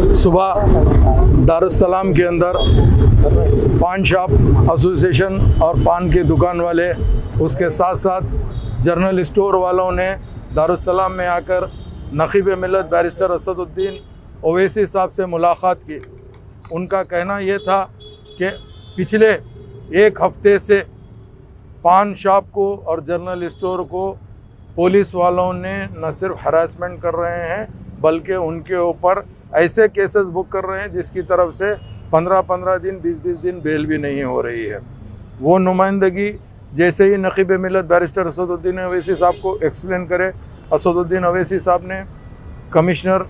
कल सुबह दारुस्सलाम के अंदर पान शॉप एसोसिएशन और पान की दुकान वाले, उसके साथ साथ जर्नल स्टोर वालों ने दारुस्सलाम में आकर नक़ीब मिल्लत बैरिस्टर असदुद्दीन ओवैसी साहब से मुलाकात की। उनका कहना ये था कि पिछले एक हफ्ते से पान शॉप को और जर्नल स्टोर को पुलिस वालों ने न सिर्फ हरासमेंट कर रहे हैं बल्कि उनके ऊपर ऐसे केसेस बुक कर रहे हैं जिसकी तरफ से 15-15 दिन 20-20 दिन बेल भी नहीं हो रही है। वो नुमाइंदगी जैसे ही नक़ीब मिल्लत बैरिस्टर असदुद्दीन ओवैसी साहब को एक्सप्लेन करे, असदुद्दीन ओवैसी साहब ने कमिश्नर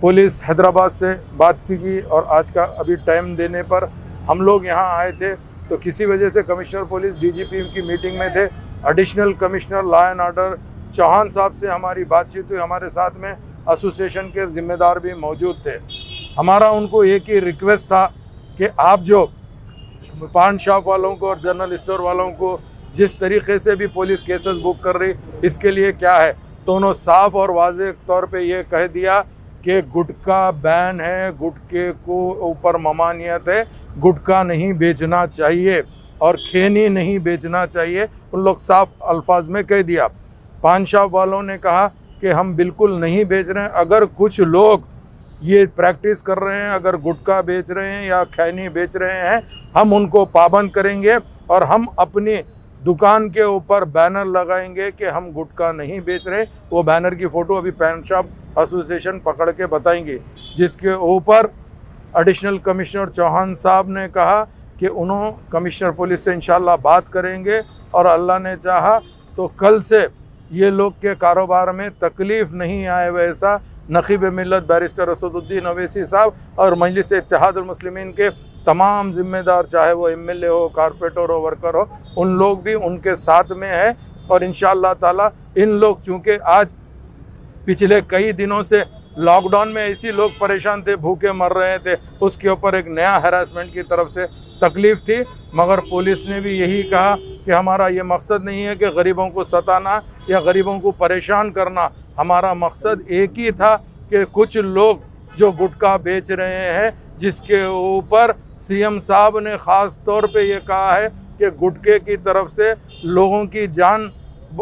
पुलिस हैदराबाद से बात की और आज का अभी टाइम देने पर हम लोग यहाँ आए थे, तो किसी वजह से कमिश्नर पुलिस डीजीपी की मीटिंग में थे। Additional commissioner law and order Chauhan साहब से हमारी बातचीत हुई। हमारे साथ में एसोसिएशन के ज़िम्मेदार भी मौजूद थे। हमारा उनको एक ही रिक्वेस्ट था कि आप जो पान शॉप वालों को और जनरल स्टोर वालों को जिस तरीके से भी पुलिस केसेस बुक कर रही, इसके लिए क्या है। तो उन्होंने साफ और वाज़ेह तौर पे ये कह दिया कि गुटखा बैन है, गुटखे को ऊपर ममानियत है, गुटखा नहीं बेचना चाहिए और खैनी नहीं बेचना चाहिए। उन लोग साफ अल्फाज में कह दिया। पान शॉप वालों ने कहा कि हम बिल्कुल नहीं बेच रहे हैं। अगर कुछ लोग ये प्रैक्टिस कर रहे हैं, अगर गुटखा बेच रहे हैं या खैनी बेच रहे हैं, हम उनको पाबंद करेंगे और हम अपनी दुकान के ऊपर बैनर लगाएंगे कि हम गुटखा नहीं बेच रहे। वो बैनर की फ़ोटो अभी पान शॉप एसोसिएशन पकड़ के बताएंगे, जिसके ऊपर एडिशनल कमिश्नर चौहान साहब ने कहा कि उन्होंने कमिश्नर पुलिस से इंशाल्लाह बात करेंगे और अल्लाह ने चाहा तो कल से ये लोग के कारोबार में तकलीफ़ नहीं आए वैसा नक़ीब मिल्लत बैरिस्टर असदुद्दीन ओवैसी साहब और मजलिस इत्तेहादुल मुस्लिमीन के तमाम ज़िम्मेदार, चाहे वो एमएलए हो, कारपोरेटर हो, वर्कर हो, उन लोग भी उनके साथ में है। और इंशाअल्लाह ताला इन लोग चूँकि आज पिछले कई दिनों से लॉकडाउन में ऐसी लोग परेशान थे, भूखे मर रहे थे, उसके ऊपर एक नया हरासमेंट की तरफ से तकलीफ़ थी, मगर पुलिस ने भी यही कहा कि हमारा ये मकसद नहीं है कि गरीबों को सताना या गरीबों को परेशान करना। हमारा मकसद एक ही था कि कुछ लोग जो गुटखा बेच रहे हैं, जिसके ऊपर सीएम साहब ने ख़ास तौर पे ये कहा है कि गुटखे की तरफ से लोगों की जान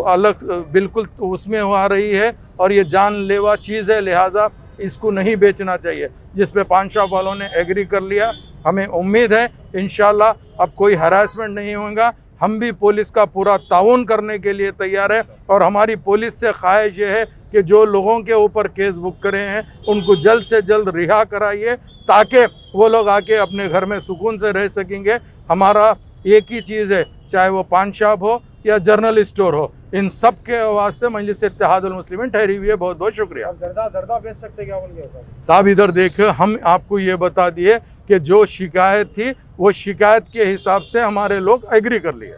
अलग बिल्कुल उसमें आ रही है और ये जानलेवा चीज़ है, लिहाजा इसको नहीं बेचना चाहिए, जिस पे पान शॉप वालों ने एग्री कर लिया। हमें उम्मीद है इंशाल्लाह अब कोई हरासमेंट नहीं होगा। हम भी पुलिस का पूरा ताउन करने के लिए तैयार है और हमारी पुलिस से ख्वाहिश ये है कि जो लोगों के ऊपर केस बुक करे हैं उनको जल्द से जल्द रिहा कराइए, ताकि वो लोग आके अपने घर में सुकून से रह सकेंगे। हमारा एक ही चीज़ है, चाहे वो पान शॉप हो या जर्नल स्टोर हो, इन सब के वास्ते मजलिस इत्तेहादुल मुस्लिमीन ठहरी हुई है। बहुत बहुत शुक्रिया। जर्दा बेच सकते क्या उनके ऊपर? साहब इधर देखो, हम आपको ये बता दिए कि जो शिकायत थी वो शिकायत के हिसाब से हमारे लोग एग्री कर लिए।